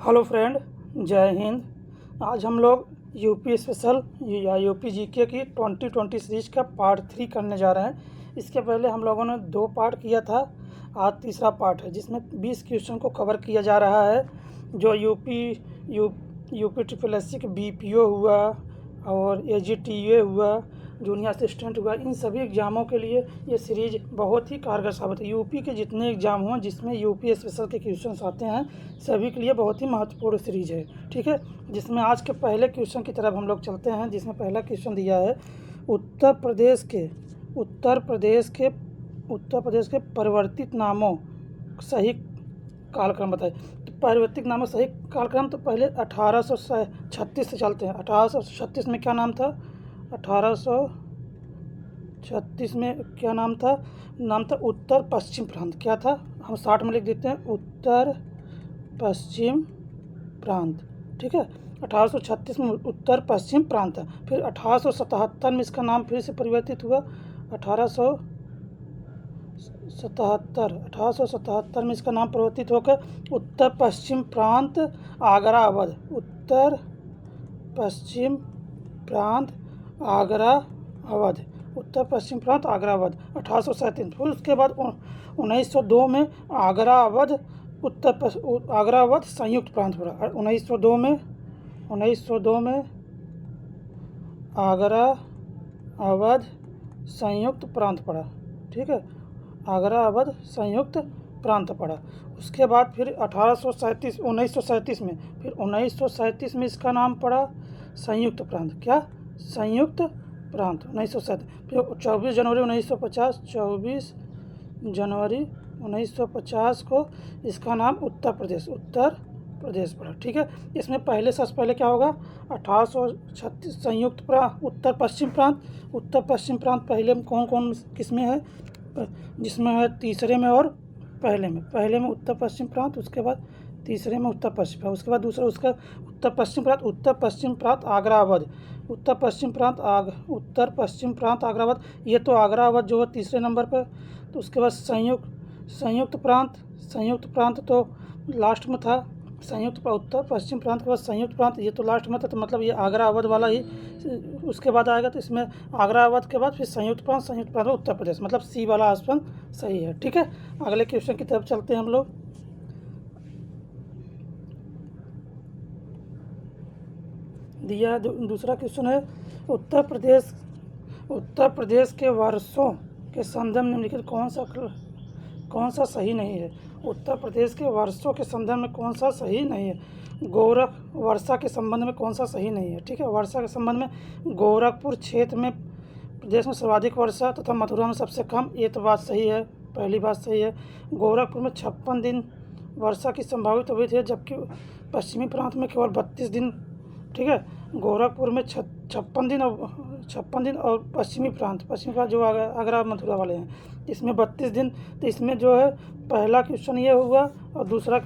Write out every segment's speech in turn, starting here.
Hello friend, जय हिंद। आज हम लोग यूपी स्पेशल या यूपी जीके की 2020 सीरीज का पार्ट 3 करने जा रहे हैं। इसके पहले हम लोगों ने 2 पार्ट किया था, आज तीसरा पार्ट है जिसमें 20 क्वेश्चन को कवर किया जा रहा है। जो यूपी ट्रिपल एस सी के बीपीओ हुआ और एजीटीए हुआ, जूनियर असिस्टेंट हुआ, इन सभी एग्ज़ामों के लिए ये सीरीज़ बहुत ही कारगर साबित है। यूपी के जितने एग्ज़ाम हुए जिसमें यूपी स्पेशल के क्वेश्चंस आते हैं सभी के लिए बहुत ही महत्वपूर्ण सीरीज़ है, ठीक है। जिसमें आज के पहले क्वेश्चन की तरफ हम लोग चलते हैं, जिसमें पहला क्वेश्चन दिया है उत्तर प्रदेश के परिवर्तित नामों सही कालक्रम बताए। तो परिवर्तित नामों सही कालक्रम, तो पहले 1836 से चलते हैं। 1836 में क्या नाम था? 1836 में क्या नाम था? नाम था उत्तर पश्चिम प्रांत। क्या था? हम 60 में लिख देते हैं, उत्तर पश्चिम प्रांत, ठीक है। 1836 में उत्तर पश्चिम प्रांत था। फिर 1877 में इसका नाम फिर से परिवर्तित हुआ। 1877 में इसका नाम परिवर्तित होकर उत्तर पश्चिम प्रांत आगरा अवध, उत्तर पश्चिम प्रांत आगरा अवध, उत्तर पश्चिम प्रांत आगरा अवध 1837। फिर उसके बाद 1902 में आगरा अवध आगरा अवध संयुक्त प्रांत पड़ा। 1902 में आगरा अवध संयुक्त प्रांत पड़ा, ठीक है। आगरा अवध संयुक्त प्रांत पड़ा। उसके बाद फिर 1937 में, फिर 1937 में इसका नाम पड़ा संयुक्त प्रांत। क्या? संयुक्त प्रांत 1937। फिर 24 जनवरी 1950 को इसका नाम उत्तर प्रदेश पड़ा, ठीक है। इसमें पहले सबसे पहले क्या होगा? 1836 संयुक्त प्रांत उत्तर पश्चिम प्रांत पहले में कौन किसमें है? जिसमें है तीसरे में और पहले में उत्तर पश्चिम प्रांत, उसके बाद तीसरे में उत्तर पश्चिम प्रांत, उसके बाद दूसरा उसका उत्तर पश्चिम प्रांत आगरा अवध, उत्तर पश्चिम प्रांत आगरा अवध। ये तो आगरा अवध जो है तीसरे नंबर पर। तो उसके बाद संयुक्त प्रांत तो लास्ट में था। उत्तर पश्चिम प्रांत के बाद संयुक्त प्रांत ये तो लास्ट में था, तो मतलब ये आगरा अवध वाला ही उसके बाद आएगा। तो इसमें आगरा अवध के बाद फिर संयुक्त प्रांत उत्तर प्रदेश, मतलब सी वाला ऑप्शन सही है, ठीक है। अगले क्वेश्चन की तरफ चलते हैं हम लोग। दिया दूसरा क्वेश्चन है उत्तर प्रदेश के वर्षों के संदर्भ में निम्नलिखित कौन सा सही नहीं है? उत्तर प्रदेश के वर्षों के संदर्भ में कौन सा सही नहीं है? वर्षा के संबंध में कौन सा सही नहीं है, ठीक है। वर्षा के संबंध में गोरखपुर क्षेत्र में प्रदेश में सर्वाधिक वर्षा तथा मथुरा में सबसे कम, ये तो बात सही है, पहली बात सही है। गोरखपुर में 56 दिन वर्षा की संभावित हुई थी, जबकि पश्चिमी प्रांत में केवल 32 दिन, ठीक है। गोरखपुर में 56 दिन और पश्चिमी प्रांत जो आगरा मथुरा वाले हैं इसमें 32 दिन। तो इसमें जो है पहला क्वेश्चन ये हुआ और दूसरा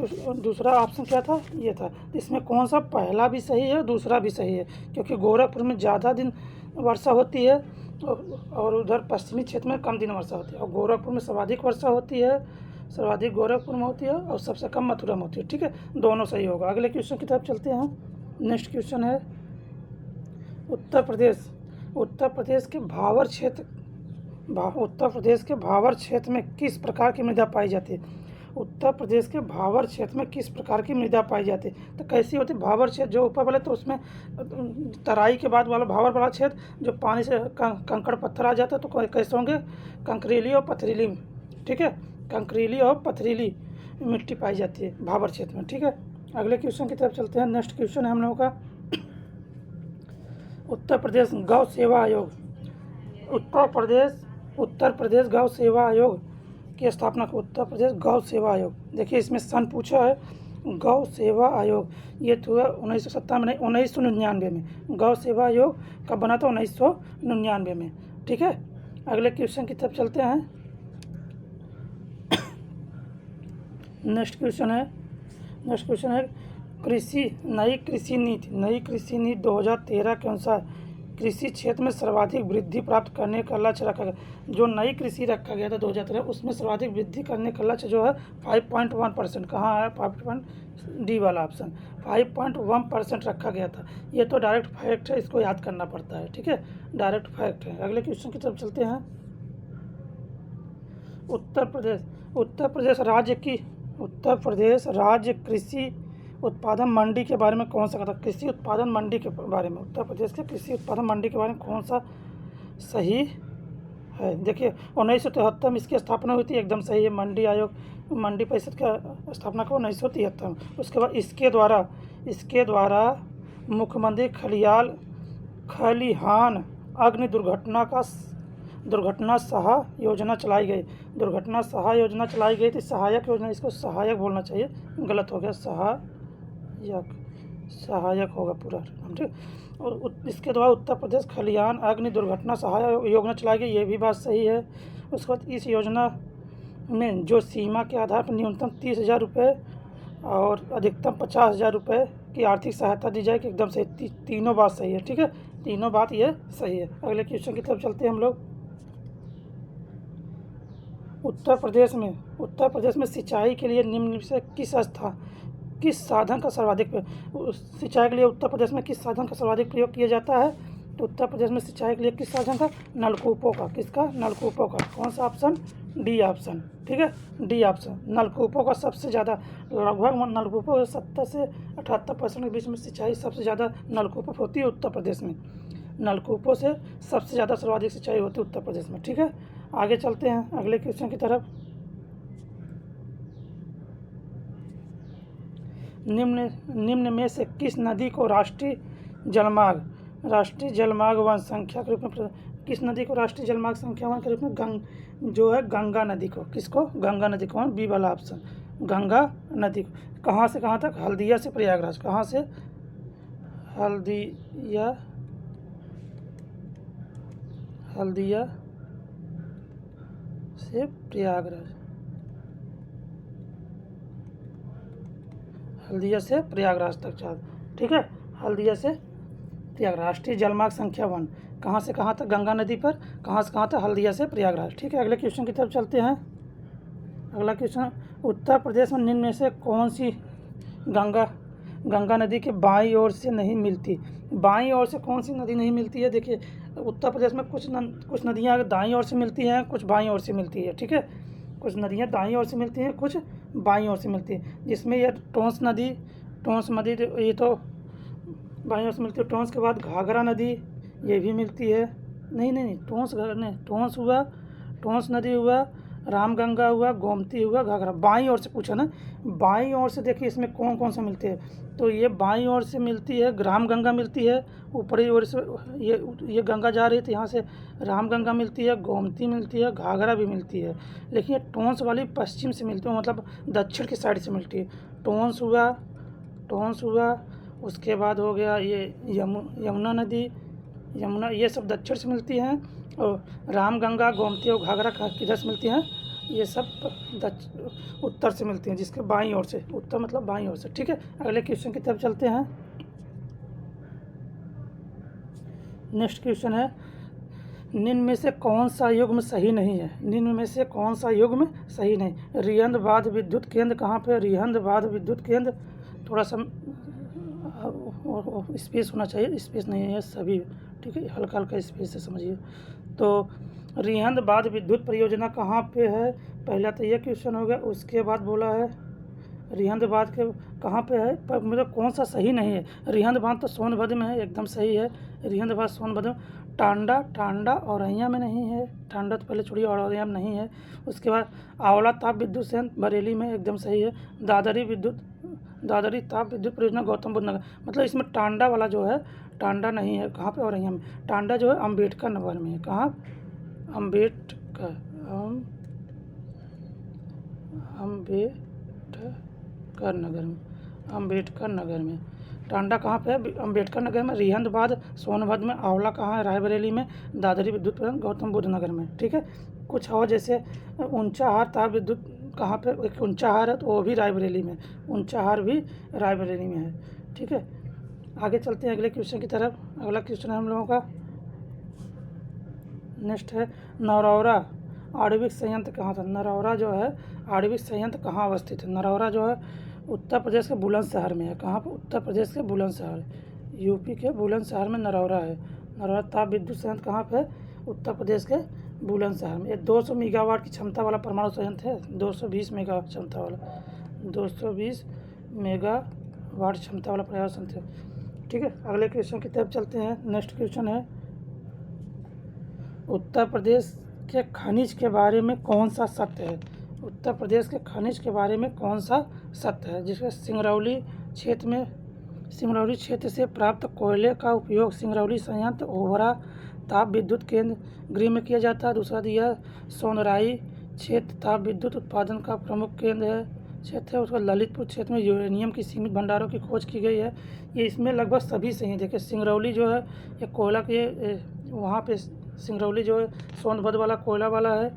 ऑप्शन क्या था? ये था। तो इसमें कौन सा पहला भी सही है और दूसरा भी सही है, क्योंकि गोरखपुर में ज़्यादा दिन वर्षा होती है और उधर पश्चिमी क्षेत्र में कम दिन वर्षा होती है। और गोरखपुर में सर्वाधिक वर्षा होती है, सर्वाधिक गोरखपुर में होती है और सबसे कम मथुरा में होती है, ठीक है। दोनों सही होगा। अगले क्वेश्चन की तरफ चलते हैं। नेक्स्ट क्वेश्चन है उत्तर प्रदेश के भावर क्षेत्र में किस प्रकार की मृदा पाई जाती है? उत्तर प्रदेश के भावर क्षेत्र में किस प्रकार की मृदा पाई जाती है? तो कैसी होती है भावर क्षेत्र? जो ऊपर वाले तो उसमें तराई के बाद वाला भावर वाला क्षेत्र जो पानी से कंकड़ पत्थर आ जाता है, तो कैसे होंगे? कंकरीली और पथरीली, ठीक है। कंकरीली और पथरीली मिट्टी पाई जाती है भावर क्षेत्र में, ठीक है। अगले क्वेश्चन की तरफ चलते हैं। नेक्स्ट क्वेश्चन है हम लोगों का उत्तर प्रदेश गौ सेवा आयोग। उत्तर प्रदेश गौ सेवा आयोग की स्थापना को उत्तर प्रदेश गौ सेवा आयोग, देखिए इसमें सन पूछा है। गौ सेवा आयोग ये तो 1999 में गौ सेवा आयोग कब बना था? 1999 में, ठीक है। अगले क्वेश्चन की तरफ चलते हैं। नेक्स्ट क्वेश्चन है नई कृषि नीति 2013 के अनुसार कृषि क्षेत्र में सर्वाधिक वृद्धि प्राप्त करने का लक्ष्य रखा गया। जो नई कृषि रखा गया था 2013 उसमें सर्वाधिक वृद्धि करने का लक्ष्य जो है 5.1%। कहाँ है 5. डी वाला ऑप्शन 5.1% रखा गया था। ये तो डायरेक्ट फैक्ट है, इसको याद करना पड़ता है, ठीक है, डायरेक्ट फैक्ट है। अगले क्वेश्चन की तरफ चलते हैं। उत्तर प्रदेश राज्य कृषि उत्पादन मंडी के बारे में कौन सा कहता है? कृषि उत्पादन मंडी के बारे में उत्तर प्रदेश के कृषि उत्पादन मंडी के बारे में कौन सा सही है? देखिए 1973 में इसकी स्थापना हुई थी, एकदम सही है। मंडी आयोग, मंडी परिषद का स्थापना को 1973 में। उसके बाद इसके द्वारा मुख्यमंत्री खलिहान अग्नि दुर्घटना सहायक योजना चलाई गई। दुर्घटना सहायक योजना चलाई गई थी, सहायक योजना, इसको सहायक बोलना चाहिए, गलत हो गया, सहायक होगा पूरा, ठीक। और इसके द्वारा उत्तर प्रदेश खलिहान अग्नि दुर्घटना सहायक योजना चलाई गई, ये भी बात सही है। उसके बाद इस योजना में जो सीमा के आधार पर न्यूनतम 30,000 रुपये और अधिकतम 50,000 रुपये की आर्थिक सहायता दी जाएगी, एकदम सही। तीनों बात सही है, ठीक है, तीनों बात ये सही है। अगले क्वेश्चन की तरफ चलते हैं हम लोग। उत्तर प्रदेश में सिंचाई के लिए निम्न से किस साधन का सर्वाधिक सिंचाई के लिए उत्तर प्रदेश में किस साधन का सर्वाधिक प्रयोग किया जाता है? तो उत्तर प्रदेश में सिंचाई के लिए किस साधन का? नलकूपों का। किसका? नलकूपों का। कौन सा ऑप्शन? डी ऑप्शन, ठीक है, डी ऑप्शन। नलकूपों का सबसे ज़्यादा, लगभग नलकूपों 70 से 78% के बीच में सिंचाई सबसे ज़्यादा नलकूपों होती है उत्तर प्रदेश में। नलकूपों से सबसे ज़्यादा सर्वाधिक सिंचाई होती है उत्तर प्रदेश में, ठीक है। आगे चलते हैं अगले क्वेश्चन की तरफ। निम्न में से किस नदी को राष्ट्रीय जलमार्ग वन संख्या के रूप में किस नदी को राष्ट्रीय जलमार्ग संख्या वन के रूप में जो है गंगा नदी को। किसको? गंगा नदी को। बी वाला ऑप्शन, गंगा नदी को। कहाँ से कहाँ तक? हल्दिया से प्रयागराज। कहाँ से? हल्दिया से प्रयागराज। हल्दिया से प्रयागराज तक चार, ठीक है, हल्दिया से प्रयागराज। राष्ट्रीय जलमार्ग संख्या 1 कहाँ से कहाँ तक? गंगा नदी पर। कहाँ से कहाँ तक? हल्दिया से प्रयागराज, ठीक है। अगले क्वेश्चन की तरफ चलते हैं। अगला क्वेश्चन, उत्तर प्रदेश में निम्न में से कौन सी गंगा नदी के बाईं ओर से नहीं मिलती? बाईं ओर से कौन सी नदी नहीं मिलती है? देखिए उत्तर प्रदेश में कुछ नदियाँ दाईं ओर से मिलती हैं, कुछ बाईं ओर से मिलती है, ठीक है। कुछ नदियाँ दाईं ओर से मिलती हैं, कुछ बाईं ओर से मिलती है, जिसमें यह टोंस नदी ये तो बाईं ओर से मिलती है। टोंस के बाद घाघरा नदी ये भी मिलती है। नहीं, टोंस नदी हुआ, रामगंगा हुआ, गोमती हुआ, घाघरा। बाईं ओर से पूछा ना, बाईं ओर से देखिए इसमें कौन कौन से मिलते हैं। तो ये बाईं ओर से मिलती है, रामगंगा मिलती है। ऊपरी ओर से ये गंगा जा रही है तो यहाँ से रामगंगा मिलती है, गोमती मिलती है, घाघरा भी मिलती है। लेकिन ये टोंस वाली पश्चिम से मिलती है, मतलब दक्षिण की साइड से मिलती है। टोंस हुआ, उसके बाद हो गया ये यमुना नदी, ये सब दक्षिण से मिलती हैं। और रामगंगा, गोमती और घाघरा किधर से मिलती हैं? ये सब उत्तर से मिलती हैं, जिसके बाईं ओर से। उत्तर मतलब बाईं ओर से, ठीक है। अगले क्वेश्चन की तरफ चलते हैं। नेक्स्ट क्वेश्चन है, निम्न में से कौन सा युग्म सही नहीं है? निम्न में से कौन सा युग्म सही नहीं? रिहंद बांध विद्युत केंद्र कहाँ पे? रिहंद बांध विद्युत केंद्र, थोड़ा सा स्पेस होना चाहिए, स्पेस नहीं है सभी, ठीक है, हल्का हल्का स्पेस से समझिए। तो रिहंद बांध विद्युत परियोजना कहाँ पे है? पहला तो यह क्वेश्चन हो गया। उसके बाद बोला है रिहंद बांध के कहाँ पे है, पर मतलब कौन सा सही नहीं है? रिहंद बांध तो सोनभद्र में है, एकदम सही है। रिहंद बांध सोनभद्र। टांडा औरैया में नहीं है। टांडा तो पहले छोड़िए, औरैया में नहीं है। उसके बाद आंवला ताप विद्युत संयंत्र बरेली में, एकदम सही है। दादरी ताप विद्युत परियोजना गौतम बुद्ध नगर, मतलब इसमें टांडा वाला जो है, टांडा नहीं है। कहाँ पे? औरैया में। टांडा जो है अम्बेडकर नगर में है। कहाँ? अम्बेडकर नगर में। टांडा कहाँ पे है? अम्बेडकर नगर में। रिहंद बांध सोनभद्र में। आंवला कहाँ है? रायबरेली में। दादरी विद्युत परियोजना गौतम बुद्ध नगर में, ठीक है। कुछ और जैसे ऊंचाहार ताप विद्युत कहाँ पे? एक ऊंचाहार है तो वो भी रायबरेली में, ऊंचाहार भी रायबरेली में है, ठीक है। आगे चलते हैं अगले क्वेश्चन की तरफ। अगला क्वेश्चन है हम लोगों का, नेक्स्ट है नरौरा आणविक संयंत्र कहाँ था। नरौरा जो है आणविक संयंत्र कहाँ अवस्थित है। नरौरा जो है उत्तर प्रदेश के बुलंदशहर में है। कहाँ पर? उत्तर प्रदेश के बुलंदशहर, यूपी के बुलंदशहर में नरौरा है। नरौरा ताप विद्युत संयंत्र कहाँ पे है? उत्तर प्रदेश के बुलंदशहर में। ये 200 मेगावाट की क्षमता वाला परमाणु संयंत्र है। 220 मेगा क्षमता वाला, 220 मेगावाट क्षमता वाला परमाणु संयंत्र। ठीक है, अगले क्वेश्चन की तरफ चलते हैं। नेक्स्ट क्वेश्चन है उत्तर प्रदेश के खनिज के बारे में कौन सा सत्य है। उत्तर प्रदेश के खनिज के बारे में कौन सा सत्य है। जिसमें सिंगरौली क्षेत्र से प्राप्त कोयले का उपयोग सिंगरौली संयंत्र ओबरा ताप विद्युत केंद्र गृह में किया जाता है। दूसरा दिया सोनराई क्षेत्र ताप विद्युत उत्पादन का प्रमुख केंद्र है क्षेत्र है। उसका ललितपुर क्षेत्र में यूरेनियम की सीमित भंडारों की खोज की गई है। ये इसमें लगभग सभी सही हैं। देखिए सिंगरौली जो है ये कोयला के वहाँ पे सिंगरौली जो है सोनभद्र वाला कोयला वाला है,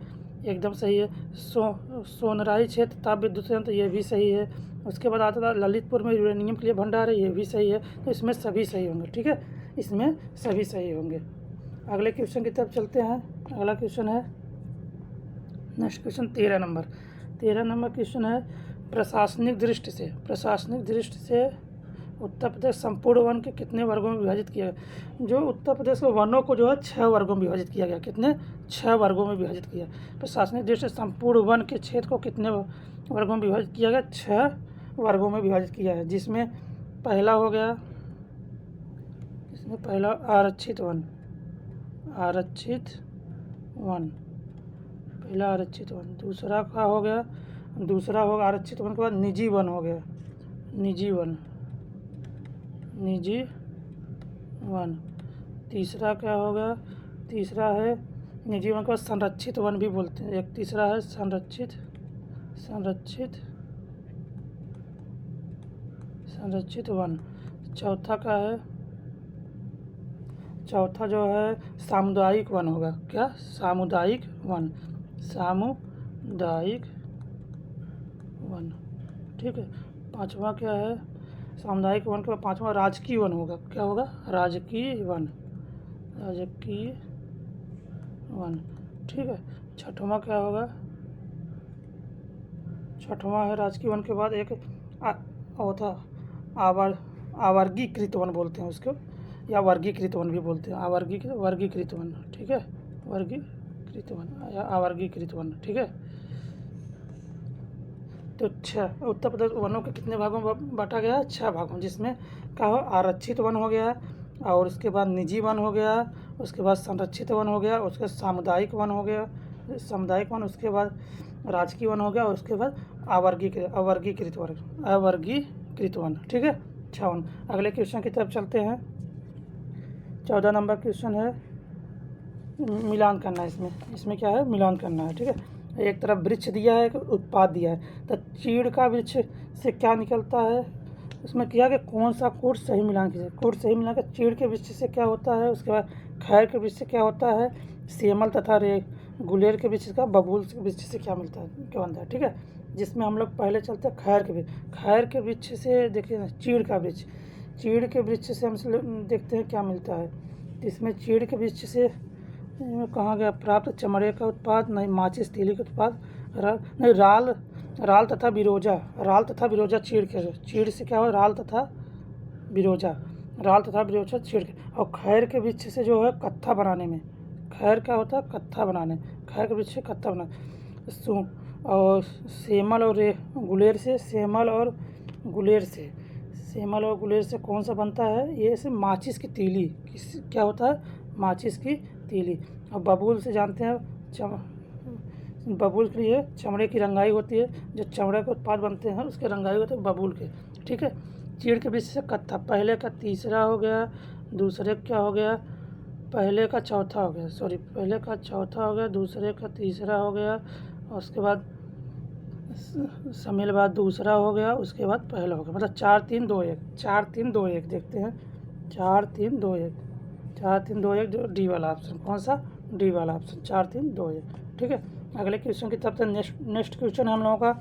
एकदम सही है। सोनराई क्षेत्र ताप विद्युत संयंत्र ये भी सही है। उसके बाद आता था ललितपुर में यूरेनियम के लिए भंडार है, ये भी सही है। तो इसमें सभी सही होंगे। ठीक है, इसमें सभी सही होंगे। अगले क्वेश्चन की तरफ चलते हैं। अगला क्वेश्चन है नेक्स्ट क्वेश्चन 13 नंबर क्वेश्चन है प्रशासनिक दृष्टि से उत्तर प्रदेश संपूर्ण वन के कितने वर्गों में विभाजित किया गया। जो उत्तर प्रदेश के वनों को जो है 6 वर्गों में विभाजित किया गया। कितने? 6 वर्गों में विभाजित किया। प्रशासनिक दृष्टि से संपूर्ण वन के क्षेत्र को कितने वर्गों में विभाजित किया गया? 6 वर्गों में विभाजित किया है। जिसमें पहला हो गया, इसमें पहला आरक्षित वन, पहला आरक्षित वन। दूसरा का हो गया, दूसरा होगा आरक्षित वन के बाद निजी वन हो गया, निजी वन। तीसरा क्या होगा? तीसरा है निजी वन के बाद संरक्षित वन भी बोलते हैं। एक तीसरा है संरक्षित वन। चौथा का है, चौथा जो है सामुदायिक वन होगा। क्या? सामुदायिक वन। ठीक है। पांचवा क्या है? सामुदायिक वन के बाद पांचवा राजकीय वन होगा। क्या होगा? राजकीय वन। ठीक है। छठवां क्या होगा? छठवां है राजकीय वन के बाद एक होता आवर्गीकृत वन बोलते हैं उसको, या वर्गीकृत वन भी बोलते हैं। वर्गीकृत वन। ठीक है, वर्गीकृत वन या आवर्गीकृत वन। ठीक है। तो 6 उत्तर प्रदेश वनों के कितने भागों में बांटा गया है? 6 भागों। जिसमें क्या हो? आरक्षित वन हो गया, और उसके बाद निजी वन हो गया, उसके बाद संरक्षित वन हो गया, उसके सामुदायिक वन हो गया, उसके बाद राजकीय वन हो गया, और उसके बाद अवर्गीकृत वन। ठीक है, 6 वन। अगले क्वेश्चन की तरफ चलते हैं। 14 नंबर क्वेश्चन है मिलान करना है। इसमें क्या है? मिलान करना है। ठीक है। एक तरफ वृक्ष दिया है, एक उत्पाद दिया है। तो चीड़ का वृक्ष से क्या निकलता है? उसमें क्या कि कौन सा कोड सही मिलान कीजिए। कोड सही मिलान का चीड़ के वृक्ष से क्या होता है? उसके बाद खैर के वृक्ष से क्या होता है? सेमल तथा गुलेर के वृक्ष का बबूल के वृक्ष से क्या बनता है? ठीक है। जिसमें हम लोग पहले चलते हैं खैर के वृक्ष से। देखिए ना, चीड़ के वृक्ष से हम देखते हैं क्या मिलता है। इसमें चीड़ के वृक्ष से कहाँ गया? प्राप्त चमड़े का उत्पाद, नहीं माचिस तीली का उत्पाद, नहीं राल तथा बिरोजा चीड़ से क्या हो? राल तथा बिरोजा चीड़ के। और खैर के वृक्ष से जो है कत्था बनाने में, खैर क्या होता है? कत्था बनाने, खैर के वृक्ष से कत्था बनाने। और सेमल और गुलेर से कौन सा बनता है? ये से माचिस की तीली। क्या होता है? माचिस की तीली। और बबूल से जानते हैं, बबूल के लिए चमड़े की रंगाई होती है। जो चमड़े के उत्पाद बनते हैं उसके रंगाई होते हैं बबूल के। ठीक है। चीड़ के वृक्ष से कत्था, पहले का तीसरा हो गया, दूसरे क्या हो गया? पहले का चौथा हो गया, दूसरे का तीसरा हो गया, उसके बाद शामिल बाद दूसरा हो गया, उसके बाद पहला हो गया। मतलब 4 3 2 1 देखते हैं। 4 3 2 1 जो डी वाला ऑप्शन। कौन सा? डी वाला ऑप्शन। 4 3 2 1। ठीक है। अगले क्वेश्चन की तरफ से नेक्स्ट क्वेश्चन है हम लोगों का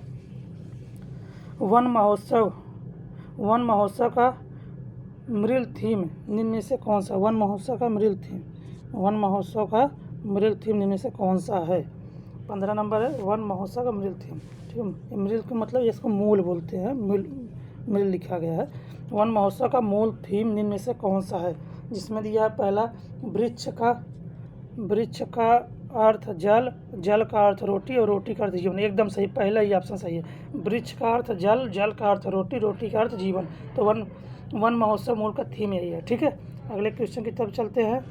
वन महोत्सव का मृल थीम निम्न में से कौन सा? वन महोत्सव का मृग थीम निम्न में से कौन सा है? 15 नंबर है वन महोत्सव का मृग थीम। ठीक है, मृग का मतलब इसको मूल बोलते हैं, मृग लिखा गया है। वन महोत्सव का मूल थीम निम्न में से कौन सा है? जिसमें दिया है पहला वृक्ष का अर्थ जल, जल का अर्थ रोटी और रोटी का अर्थ जीवन। एकदम सही, पहला ही ऑप्शन सही है। वृक्ष का अर्थ जल, जल का अर्थ रोटी, रोटी का अर्थ जीवन। तो वन महोत्सव मूल का थीम यही है। ठीक है, अगले क्वेश्चन की तरफ चलते हैं।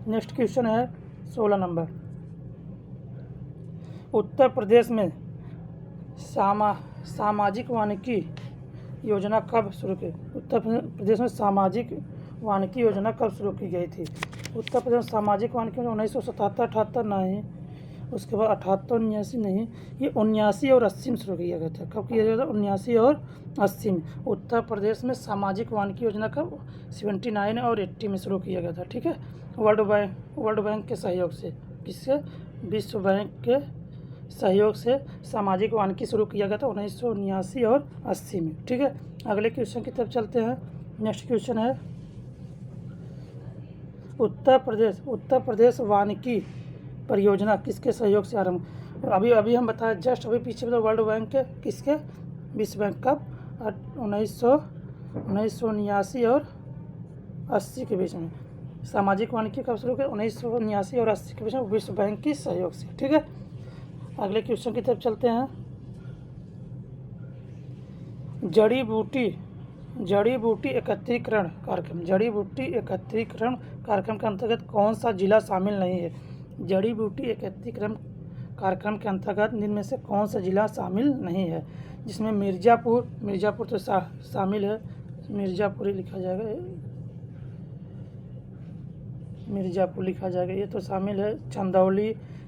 नेक्स्ट क्वेश्चन है 16 नंबर। उत्तर प्रदेश में सामाजिक वानिकी योजना कब शुरू की? उत्तर प्रदेश में सामाजिक वानिकी योजना कब शुरू की गई थी? उत्तर प्रदेश में सामाजिक वानिकी 1977, 78 नहीं, उसके बाद 78, 79 नहीं, ये 79 और 80 में शुरू किया गया था। कब किया गया था? 79 और 80 में। उत्तर प्रदेश में सामाजिक वानिकी योजना कब 79 और 80 में शुरू किया गया था। ठीक है, वर्ल्ड बैंक के सहयोग से, किससे? विश्व बैंक के सहयोग से सामाजिक वानिकी शुरू किया गया था 1979 और 80 में। ठीक है, अगले क्वेश्चन की तरफ चलते हैं। नेक्स्ट क्वेश्चन है उत्तर प्रदेश वानिकी परियोजना किसके सहयोग से आरंभ? अभी हम बताएं, जस्ट अभी पीछे में वर्ल्ड बैंक के, किसके? विश्व बैंक। कब? 1979 और 80 के बीच में। सामाजिक वानिकी कब शुरू किया? 1979 और 80 के बीच में, विश्व बैंक के सहयोग से। ठीक है, अगले क्वेश्चन की तरफ चलते हैं। जड़ी बूटी एकत्रीकरण कार्यक्रम, जड़ी बूटी एकत्रीकरण कार्यक्रम के अंतर्गत कौन सा जिला शामिल नहीं है? जड़ी बूटी एकत्रीकरण कार्यक्रम के अंतर्गत निम्न में से कौन सा जिला शामिल नहीं है? जिसमें मिर्ज़ापुर तो शामिल है, मिर्ज़ापुर ही लिखा जाएगा, मिर्ज़ापुर लिखा जाएगा, ये तो शामिल है।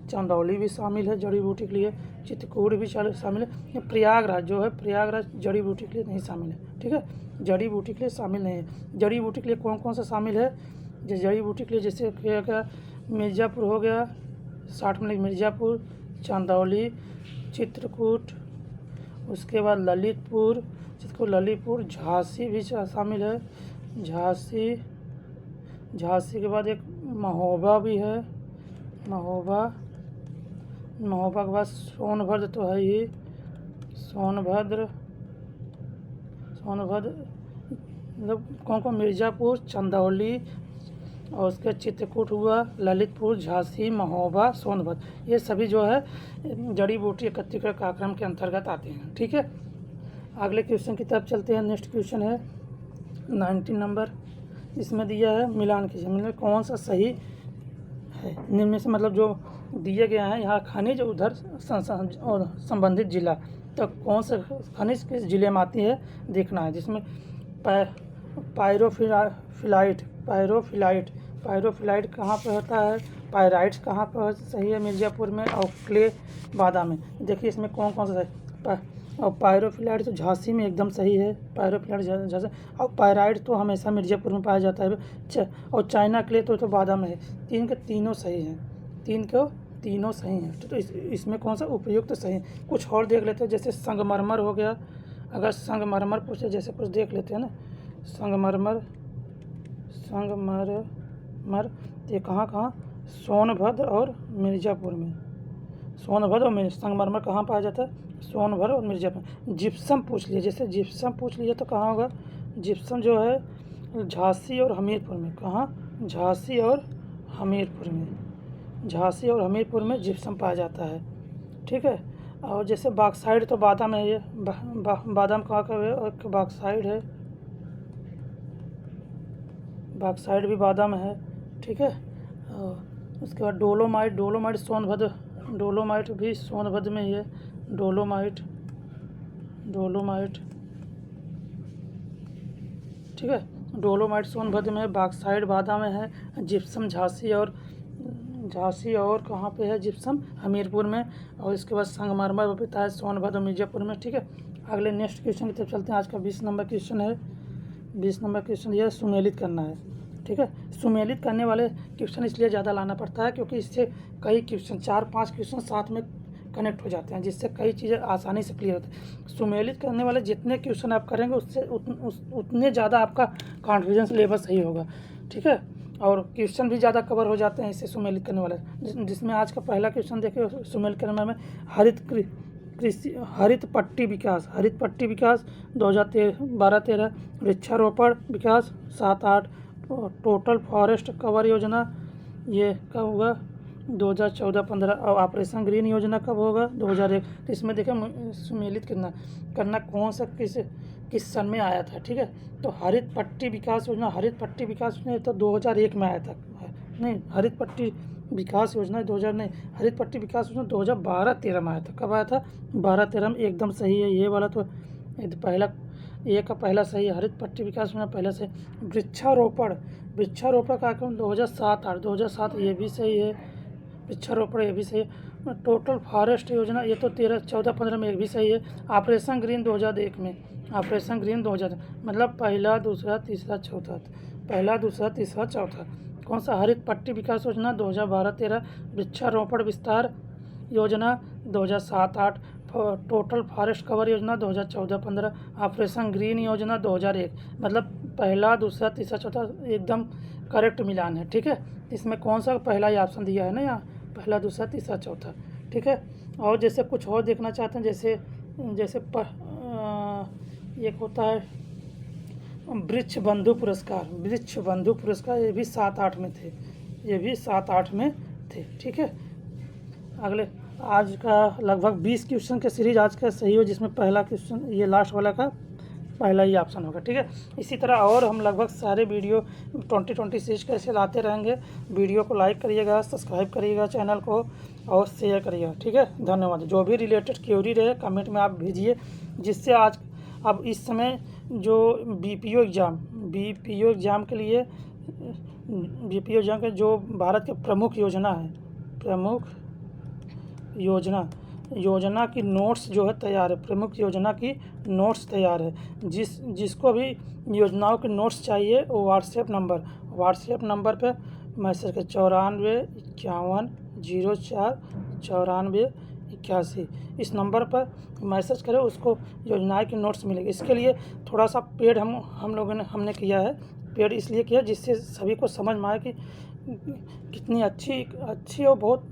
चंदौली भी शामिल है जड़ी बूटी के लिए। चित्रकूट भी शामिल है। प्रयागराज जो है, प्रयागराज जड़ी बूटी के लिए नहीं शामिल है। ठीक है, जड़ी बूटी के लिए शामिल नहीं है। जड़ी बूटी के लिए कौन कौन सा शामिल है? जड़ी बूटी के लिए जैसे क्या, मिर्ज़ापुर हो गया, 60 में मिर्ज़ापुर, चंदौली, चित्रकूट, उसके बाद ललितपुर, झांसी भी शामिल है। झांसी के बाद एक महोबा भी है, महोबा के बाद सोनभद्र तो है ही, सोनभद्र मतलब कौन मिर्ज़ापुर, चंदौली और उसके चित्रकूट हुआ, ललितपुर, झांसी, महोबा, सोनभद्र, ये सभी जो है जड़ी बूटी एकत्रीकरण कार्यक्रम के अंतर्गत आते हैं। ठीक है, अगले क्वेश्चन की तरफ चलते हैं। नेक्स्ट क्वेश्चन है 19 नंबर। इसमें दिया है मिलान कीजिए, मतलब कौन सा सही है निम्न में से, मतलब जो दिए गए हैं यहाँ खनिज, उधर और संबंधित जिला, तो कौन सा खनिज किस जिले में आती है देखना है। जिसमें पायरोफिलाइट कहाँ पर होता है? पायराइट्स कहाँ पर सही है? मिर्ज़ापुर में। और क्ले बादा में। देखिए इसमें कौन कौन सा है। और पायरोफिलाइट तो झांसी में एकदम सही है, पायरोफिलाइट झांसी। और पायराइट तो हमेशा मिर्ज़ापुर में पाया जाता है। और चाइना क्ले तो बादा में है। तीन के तीनों सही हैं, तीनों सही हैं। तो इसमें कौन सा उपयुक्त सही है? कुछ और देख लेते हैं, जैसे संगमरमर हो गया। अगर संगमरमर पूछे, जैसे कुछ देख लेते हैं ना, संगमरमर ये कहाँ? सोनभद्र और मिर्ज़ापुर में। संगमरमर कहाँ पाया जाता है? सोनभद्र और मिर्ज़ापुर। जिप्सम पूछ लिया, जैसे जिप्सम पूछ लिया तो कहाँ होगा? जिप्सम जो है झांसी और हमीरपुर में। कहाँ? झांसी और हमीरपुर में जिप्सम पाया जाता है। ठीक है, और जैसे बॉक्साइट तो बादाम में है, ये बादाम कहाँ का है? और बॉक्साइट है, बॉक्साइट भी बादाम है। ठीक है, और उसके बाद डोलोमाइट सोनभद्र भी सोनभद्र में ही है। डोलोमाइट। ठीक है, डोलोमाइट सोनभद्र में है, बॉक्साइट बादाम में है, जिप्सम झांसी और कहाँ पे है? जिप्सम हमीरपुर में। और इसके बाद संगमरमर वो पिता है सोनभद्र और मिर्ज़ापुर में। ठीक है, अगले नेक्स्ट क्वेश्चन की तरफ चलते हैं। आज का 20 नंबर क्वेश्चन है। 20 नंबर क्वेश्चन यह सुमेलित करना है। ठीक है, सुमेलित करने वाले क्वेश्चन इसलिए ज़्यादा लाना पड़ता है क्योंकि इससे कई क्वेश्चन 4-5 क्वेश्चन साथ में कनेक्ट हो जाते हैं, जिससे कई चीज़ें आसानी से क्लियर होती हैं। सुमेलित करने वाले जितने क्वेश्चन आप करेंगे उससे उतने ज़्यादा आपका कॉन्फिडेंस लेवल सही होगा। ठीक है। और क्वेश्चन भी ज़्यादा कवर हो जाते हैं इससे सुमेलित करने वाले, जिसमें आज का पहला क्वेश्चन देखिए सुमेलित करने में हरित पट्टी विकास 2012-13, वृक्षारोपण विकास 7-8, टोटल फॉरेस्ट कवर योजना ये कब हुआ 2014-15, और ऑपरेशन ग्रीन योजना कब होगा 2001। तो इसमें देखिए सुमेलित करना कौन सा किस सन में आया था, ठीक है। तो हरित पट्टी विकास योजना तो 2001 में आया था, नहीं हरित पट्टी विकास योजना 2000 नहीं, हरित पट्टी विकास योजना 2012-13 में आया था। कब आया था 12-13 में, एकदम सही है ये वाला। तो पहला ये का पहला सही है, हरित पट्टी विकास योजना पहला से। वृक्षारोपण कार्यक्रम 2007 ये भी सही है, वृक्षारोपण ये भी सही है। टोटल फॉरेस्ट योजना ये तो 14-15 में ये भी सही है। ऑपरेशन ग्रीन 2001 में, ऑपरेशन ग्रीन 2000 मतलब पहला दूसरा तीसरा चौथा कौन सा, हरित पट्टी विकास योजना 2012-13, वृक्षारोपण विस्तार योजना 2007-8, टोटल फॉरेस्ट कवर योजना 2014-15, ऑपरेशन ग्रीन योजना 2001। मतलब पहला दूसरा तीसरा चौथा एकदम करेक्ट मिलान है, ठीक है। इसमें कौन सा पहला ही ऑप्शन दिया है ना यहाँ, पहला दूसरा तीसरा चौथा, ठीक है। और जैसे कुछ और देखना चाहते हैं, जैसे एक होता है वृक्ष बंधु पुरस्कार, ये भी 7-8 में थे, ठीक है। अगले आज का लगभग 20 क्वेश्चन के सीरीज आज का सही हो, जिसमें पहला क्वेश्चन ये लास्ट वाला का पहला ही ऑप्शन होगा, ठीक है। इसी तरह और हम लगभग सारे वीडियो 2020 सीरीज कैसे लाते रहेंगे। वीडियो को लाइक करिएगा, सब्सक्राइब करिएगा चैनल को और शेयर करिएगा, ठीक है। धन्यवाद। जो भी रिलेटेड क्वेरी रहे कमेंट में आप भेजिए, जिससे आज अब इस समय जो बीपीओ एग्ज़ाम के लिए जो भारत के प्रमुख योजना की नोट्स जो है तैयार है, प्रमुख योजना की नोट्स तैयार है। जिसको भी योजनाओं के नोट्स चाहिए वो व्हाट्सएप नंबर पे मैसेज कर 94-51-04-94-81 इस नंबर पर मैसेज करें, उसको योजनाएं की नोट्स मिलेगी। इसके लिए थोड़ा सा पेड हमने किया है, पेड इसलिए किया जिससे सभी को समझ में आए कि कितनी अच्छी और बहुत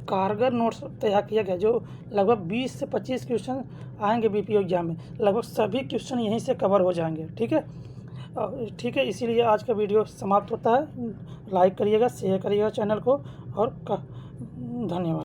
कारगर नोट्स तैयार किया गया। जो लगभग 20 से 25 क्वेश्चन आएंगे बीपीओ एग्जाम में, लगभग सभी क्वेश्चन यहीं से कवर हो जाएंगे, ठीक है। इसीलिए आज का वीडियो समाप्त होता है। लाइक करिएगा, शेयर करिएगा चैनल को, और धन्यवाद।